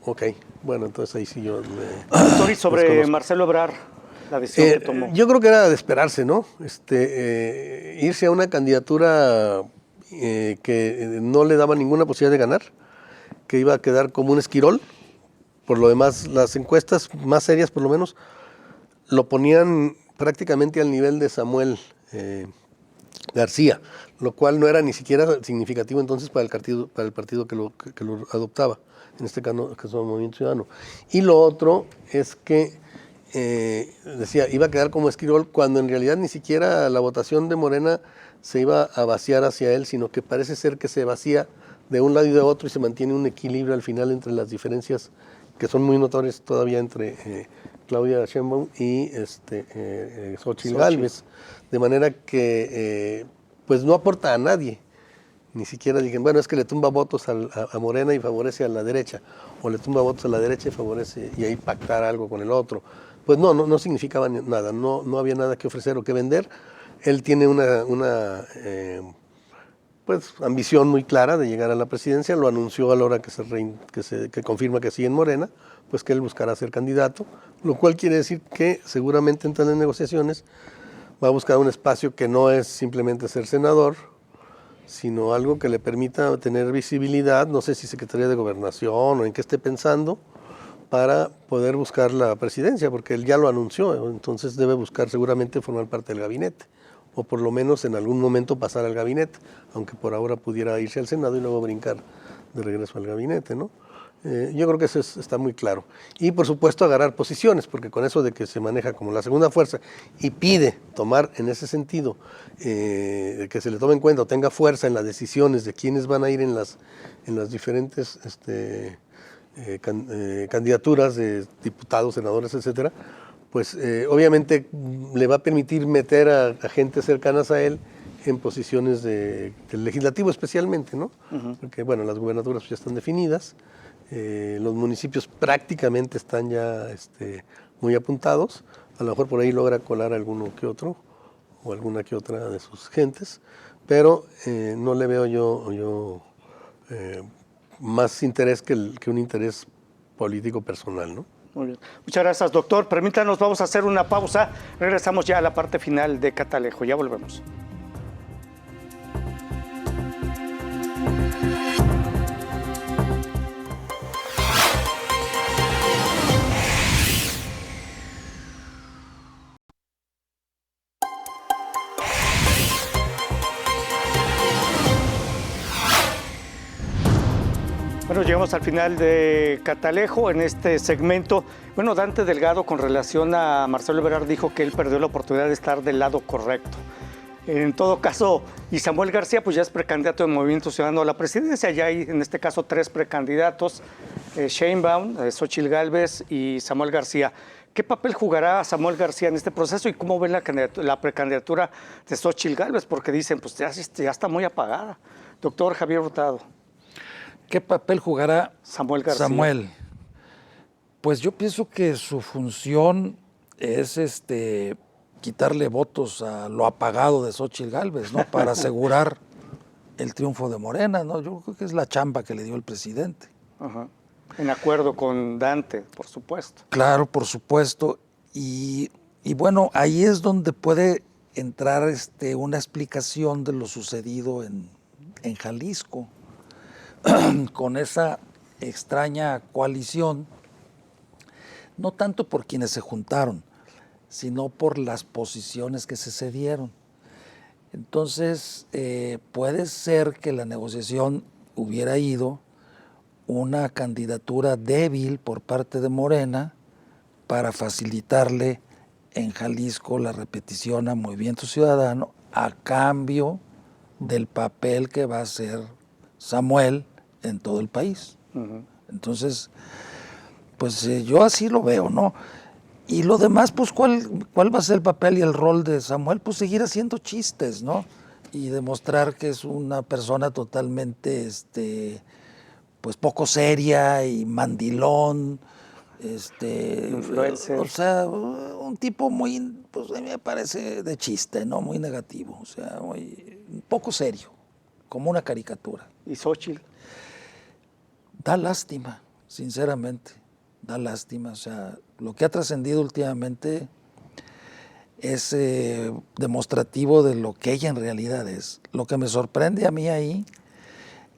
Ok, bueno, entonces ahí sí yo... Doctor, y sobre Marcelo Ebrard, la decisión que tomó. Yo creo que era de esperarse, ¿no? Irse a una candidatura que no le daba ninguna posibilidad de ganar, que iba a quedar como un esquirol. Por lo demás, las encuestas más serias, por lo menos, lo ponían prácticamente al nivel de Samuel García, lo cual no era ni siquiera significativo entonces para el partido que lo adoptaba, en este caso el Movimiento Ciudadano. Y lo otro es que, decía, iba a quedar como esquirol cuando en realidad ni siquiera la votación de Morena se iba a vaciar hacia él, sino que parece ser que se vacía de un lado y de otro y se mantiene un equilibrio al final entre las diferencias que son muy notorias todavía entre Claudia Sheinbaum y Xochitl Gálvez, de manera que pues no aporta a nadie, ni siquiera digan, bueno, es que le tumba votos a Morena y favorece a la derecha, o le tumba votos a la derecha y favorece, y ahí pactar algo con el otro. Pues no significaba nada, no había nada que ofrecer o que vender. Él tiene una pues ambición muy clara de llegar a la presidencia, lo anunció a la hora que confirma que sigue en Morena, pues que él buscará ser candidato, lo cual quiere decir que seguramente en las negociaciones va a buscar un espacio que no es simplemente ser senador, sino algo que le permita tener visibilidad, no sé si Secretaría de Gobernación o en qué esté pensando, para poder buscar la presidencia, porque él ya lo anunció, entonces debe buscar seguramente formar parte del gabinete, o por lo menos en algún momento pasar al gabinete, aunque por ahora pudiera irse al Senado y luego brincar de regreso al gabinete, ¿no? Yo creo que eso está muy claro. Y por supuesto agarrar posiciones, porque con eso de que se maneja como la segunda fuerza y pide tomar en ese sentido, de que se le tome en cuenta o tenga fuerza en las decisiones de quiénes van a ir en las diferentes candidaturas de diputados, senadores, etcétera, pues obviamente le va a permitir meter a gente cercanas a él en posiciones del legislativo especialmente, ¿no? Porque bueno, las gubernaturas ya están definidas, los municipios prácticamente están ya muy apuntados, a lo mejor por ahí logra colar alguno que otro o alguna que otra de sus gentes, pero no le veo yo más interés que un interés político personal, ¿no? Muy bien. Muchas gracias, doctor. Permítanos, vamos a hacer una pausa. Regresamos ya a la parte final de Catalejo. Ya volvemos. Bueno, llegamos al final de Catalejo en este segmento. Bueno, Dante Delgado, con relación a Marcelo Ebrard, dijo que él perdió la oportunidad de estar del lado correcto. En todo caso, y Samuel García, pues ya es precandidato de Movimiento Ciudadano a la presidencia. Ya hay, en este caso, 3 precandidatos: Sheinbaum, Xóchitl Gálvez y Samuel García. ¿Qué papel jugará Samuel García en este proceso y cómo ven la precandidatura de Xóchitl Gálvez? Porque dicen, pues ya está muy apagada. Doctor Javier Hurtado. ¿Qué papel jugará Samuel García? Samuel? Pues yo pienso que su función es quitarle votos a lo apagado de Xóchitl Gálvez, ¿no? Para asegurar el triunfo de Morena, ¿no? Yo creo que es la chamba que le dio el presidente. Ajá. En acuerdo con Dante, por supuesto. Claro, por supuesto. Y bueno, ahí es donde puede entrar una explicación de lo sucedido en Jalisco, con esa extraña coalición, no tanto por quienes se juntaron, sino por las posiciones que se cedieron. Entonces, puede ser que la negociación hubiera ido una candidatura débil por parte de Morena para facilitarle en Jalisco la repetición a Movimiento Ciudadano a cambio del papel que va a hacer Samuel en todo el país. Entonces, pues yo así lo veo, ¿no? Y lo demás, pues, ¿cuál va a ser el papel y el rol de Samuel? Pues seguir haciendo chistes, ¿no? Y demostrar que es una persona totalmente, pues, poco seria y mandilón, influencer. O sea, un tipo muy, pues, a mí me parece de chiste, ¿no? Muy negativo, o sea, muy poco serio, como una caricatura. ¿Y Xóchitl? Da lástima, sinceramente, da lástima. O sea, lo que ha trascendido últimamente es demostrativo de lo que ella en realidad es. Lo que me sorprende a mí ahí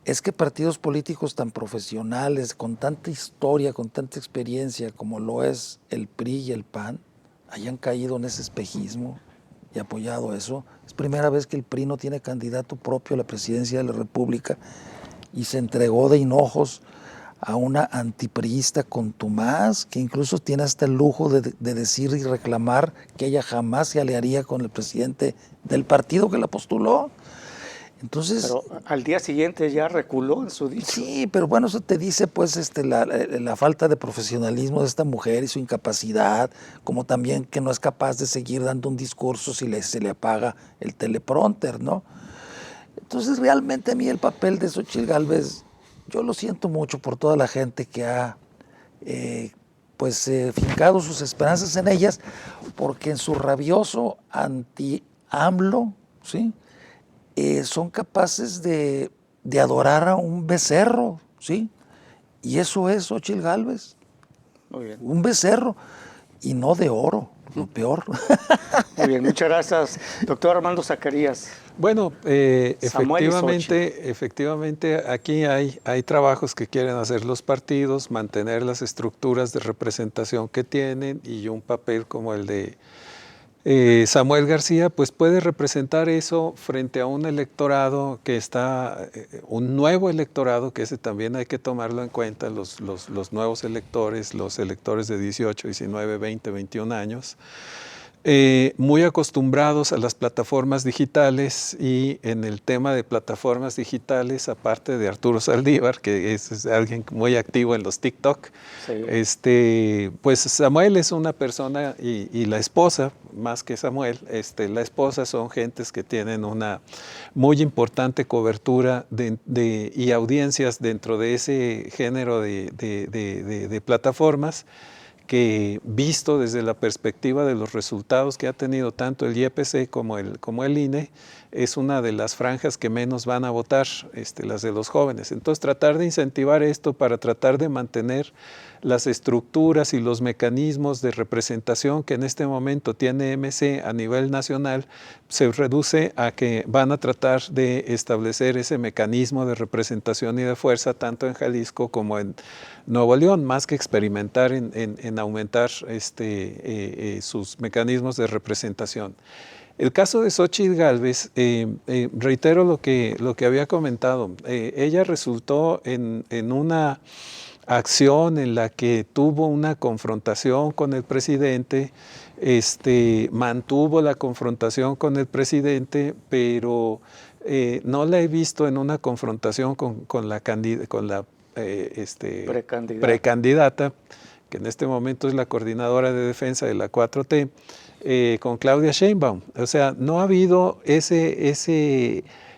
es que partidos políticos tan profesionales, con tanta historia, con tanta experiencia como lo es el PRI y el PAN, hayan caído en ese espejismo y apoyado eso. Es primera vez que el PRI no tiene candidato propio a la presidencia de la República y se entregó de hinojos a una antipriista contumaz, que incluso tiene hasta el lujo de decir y reclamar que ella jamás se aliaría con el presidente del partido que la postuló. Entonces, pero al día siguiente ya reculó en su dicho. Sí, pero bueno, eso te dice pues la falta de profesionalismo de esta mujer y su incapacidad, como también que no es capaz de seguir dando un discurso si se le apaga el teleprompter, ¿no? Entonces, realmente a mí el papel de Xóchitl Gálvez, yo lo siento mucho por toda la gente que ha fincado sus esperanzas en ellas, porque en su rabioso anti-AMLO, ¿sí?, son capaces de adorar a un becerro, ¿sí? Y eso es Xóchitl Gálvez. Muy bien. Un becerro, y no de oro, lo peor. Muy bien, muchas gracias, doctor Armando Zacarías. Bueno, Samuel efectivamente aquí hay trabajos que quieren hacer los partidos, mantener las estructuras de representación que tienen y un papel como el de Samuel García, pues puede representar eso frente a un electorado que está, un nuevo electorado, que ese también hay que tomarlo en cuenta, los nuevos electores, los electores de 18, 19, 20, 21 años, muy acostumbrados a las plataformas digitales, y en el tema de plataformas digitales, aparte de Arturo Saldívar, que es alguien muy activo en los TikTok, Sí. pues Samuel es una persona, y la esposa, más que Samuel, la esposa son gentes que tienen una muy importante cobertura y audiencias dentro de ese género de plataformas, que visto desde la perspectiva de los resultados que ha tenido tanto el YPC como el INE, es una de las franjas que menos van a votar, las de los jóvenes. Entonces, tratar de incentivar esto para tratar de mantener las estructuras y los mecanismos de representación que en este momento tiene MC a nivel nacional, se reduce a que van a tratar de establecer ese mecanismo de representación y de fuerza tanto en Jalisco como en Nuevo León, más que experimentar en aumentar sus mecanismos de representación. El caso de Xóchitl Gálvez, reitero lo que había comentado, ella resultó en una acción en la que tuvo una confrontación con el presidente, mantuvo la confrontación con el presidente, pero no la he visto en una confrontación con la precandidata, que en este momento es la coordinadora de defensa de la 4T, con Claudia Sheinbaum. O sea, no ha habido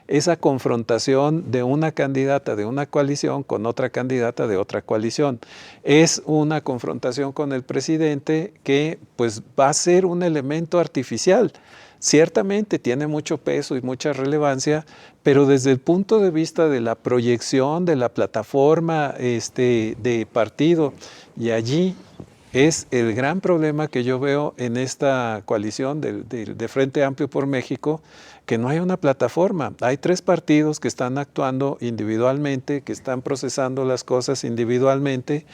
esa confrontación de una candidata de una coalición con otra candidata de otra coalición. Es una confrontación con el presidente que pues va a ser un elemento artificial. Ciertamente tiene mucho peso y mucha relevancia, pero desde el punto de vista de la proyección de la plataforma de partido, y allí es el gran problema que yo veo en esta coalición de Frente Amplio por México, que no hay una plataforma. Hay 3 partidos que están actuando individualmente, que están procesando las cosas individualmente,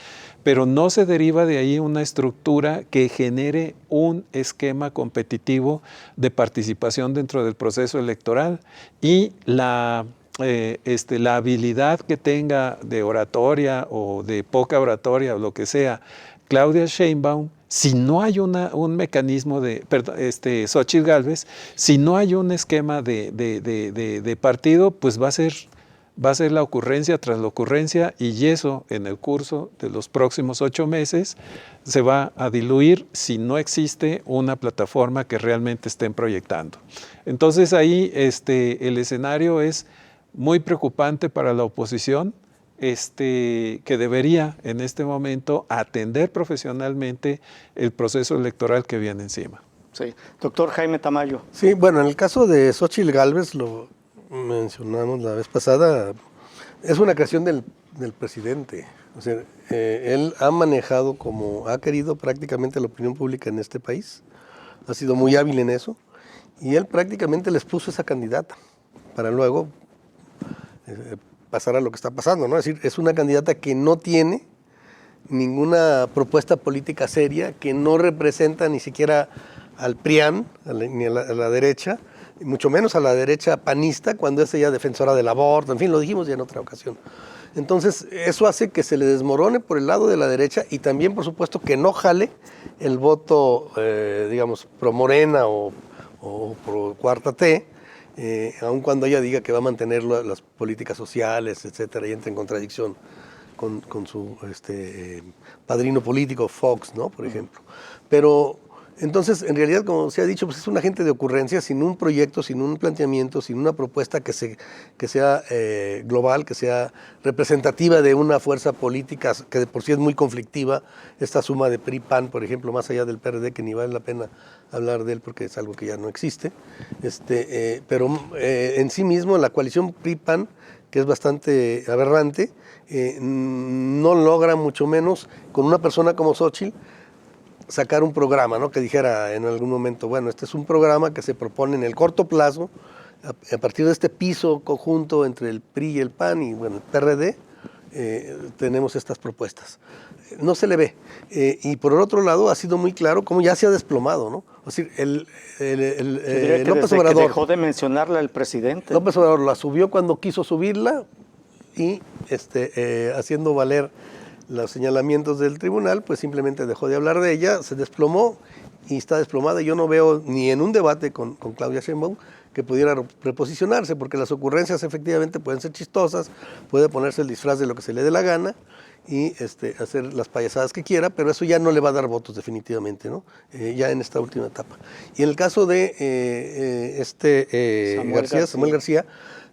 pero no se deriva de ahí una estructura que genere un esquema competitivo de participación dentro del proceso electoral, y la habilidad que tenga de oratoria o de poca oratoria o lo que sea Claudia Sheinbaum, si no hay un mecanismo Xóchitl Gálvez, si no hay un esquema de partido, pues va a ser la ocurrencia tras la ocurrencia, y eso en el curso de los próximos 8 meses se va a diluir si no existe una plataforma que realmente estén proyectando. Entonces ahí el escenario es muy preocupante para la oposición, que debería en este momento atender profesionalmente el proceso electoral que viene encima. Sí. Doctor Jaime Tamayo. Sí, bueno, en el caso de Xóchitl Gálvez, lo mencionamos la vez pasada, es una creación del presidente. O sea, él ha manejado como ha querido prácticamente la opinión pública en este país, ha sido muy hábil en eso, y él prácticamente les puso esa candidata para luego pasar a lo que está pasando, ¿no? Es decir, es una candidata que no tiene ninguna propuesta política seria, que no representa ni siquiera al PRIAN, ni a la derecha, y mucho menos a la derecha panista, cuando es ella defensora del aborto, en fin, lo dijimos ya en otra ocasión. Entonces, eso hace que se le desmorone por el lado de la derecha, y también, por supuesto, que no jale el voto, digamos, pro Morena o pro Cuarta T, aun cuando ella diga que va a mantener las políticas sociales, etcétera, y entra en contradicción con su padrino político, Fox, ¿no? Por ejemplo. Pero entonces, en realidad, como se ha dicho, pues es un agente de ocurrencia sin un proyecto, sin un planteamiento, sin una propuesta que sea global, que sea representativa de una fuerza política que de por sí es muy conflictiva. Esta suma de PRI-PAN, por ejemplo, más allá del PRD, que ni vale la pena hablar de él porque es algo que ya no existe. Pero en sí mismo la coalición PRI-PAN, que es bastante aberrante, no logra mucho menos con una persona como Xóchitl sacar un programa, ¿no? Que dijera en algún momento, bueno, este es un programa que se propone en el corto plazo, a partir de este piso conjunto entre el PRI y el PAN y bueno, el PRD, tenemos estas propuestas. No se le ve. Y por otro lado, ha sido muy claro cómo ya se ha desplomado, ¿no? Es decir, López Obrador dejó de mencionarla el presidente. López Obrador la subió cuando quiso subirla y haciendo valer los señalamientos del tribunal, pues simplemente dejó de hablar de ella, se desplomó y está desplomada. Yo no veo ni en un debate con Claudia Sheinbaum que pudiera reposicionarse, porque las ocurrencias efectivamente pueden ser chistosas, puede ponerse el disfraz de lo que se le dé la gana y hacer las payasadas que quiera, pero eso ya no le va a dar votos definitivamente, ¿no? Ya en esta última etapa. Y en el caso de Samuel García,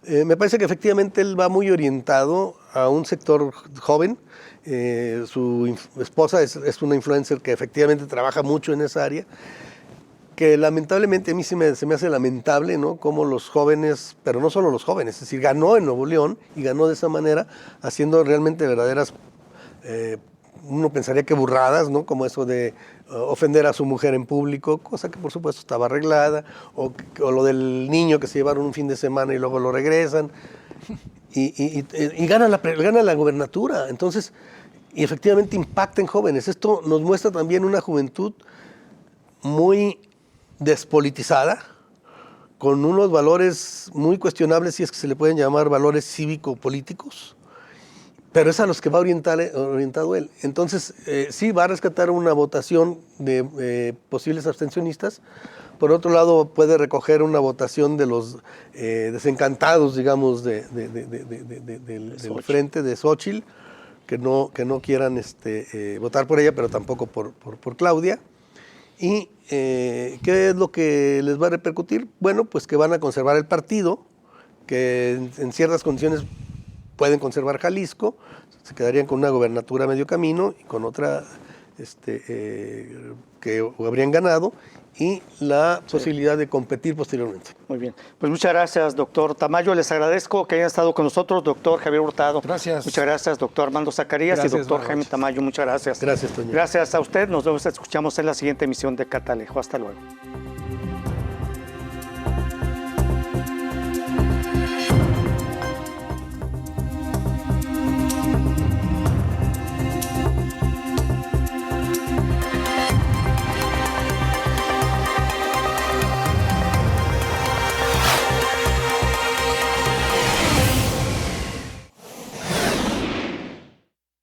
me parece que efectivamente él va muy orientado a un sector joven. Su esposa es una influencer que efectivamente trabaja mucho en esa área, que lamentablemente a mí se me hace lamentable, ¿no? Como los jóvenes, pero no solo los jóvenes, es decir, ganó en Nuevo León y ganó de esa manera, haciendo realmente verdaderas, uno pensaría que burradas, ¿no? Como eso de ofender a su mujer en público, cosa que por supuesto estaba arreglada, o lo del niño que se llevaron un fin de semana y luego lo regresan, y gana la gubernatura. Entonces, y efectivamente impacta en jóvenes. Esto nos muestra también una juventud muy despolitizada, con unos valores muy cuestionables, si es que se le pueden llamar valores cívico-políticos, pero es a los que va orientado él. Entonces, sí va a rescatar una votación de posibles abstencionistas. Por otro lado, puede recoger una votación de los desencantados, digamos, del frente de Xóchitl, que no quieran votar por ella, pero tampoco por Claudia. ¿Y qué es lo que les va a repercutir? Bueno, pues que van a conservar el partido, que en ciertas condiciones pueden conservar Jalisco, se quedarían con una gobernatura a medio camino y con otra que habrían ganado, y la posibilidad de competir posteriormente. Muy bien. Pues muchas gracias, doctor Tamayo. Les agradezco que hayan estado con nosotros, doctor Javier Hurtado. Gracias. Muchas gracias, doctor Armando Zacarías. Gracias, Y doctor buenas Jaime noches. Tamayo. Muchas gracias. Gracias, Toño. Gracias a usted. Nos vemos, escuchamos en la siguiente emisión de Catalejo. Hasta luego.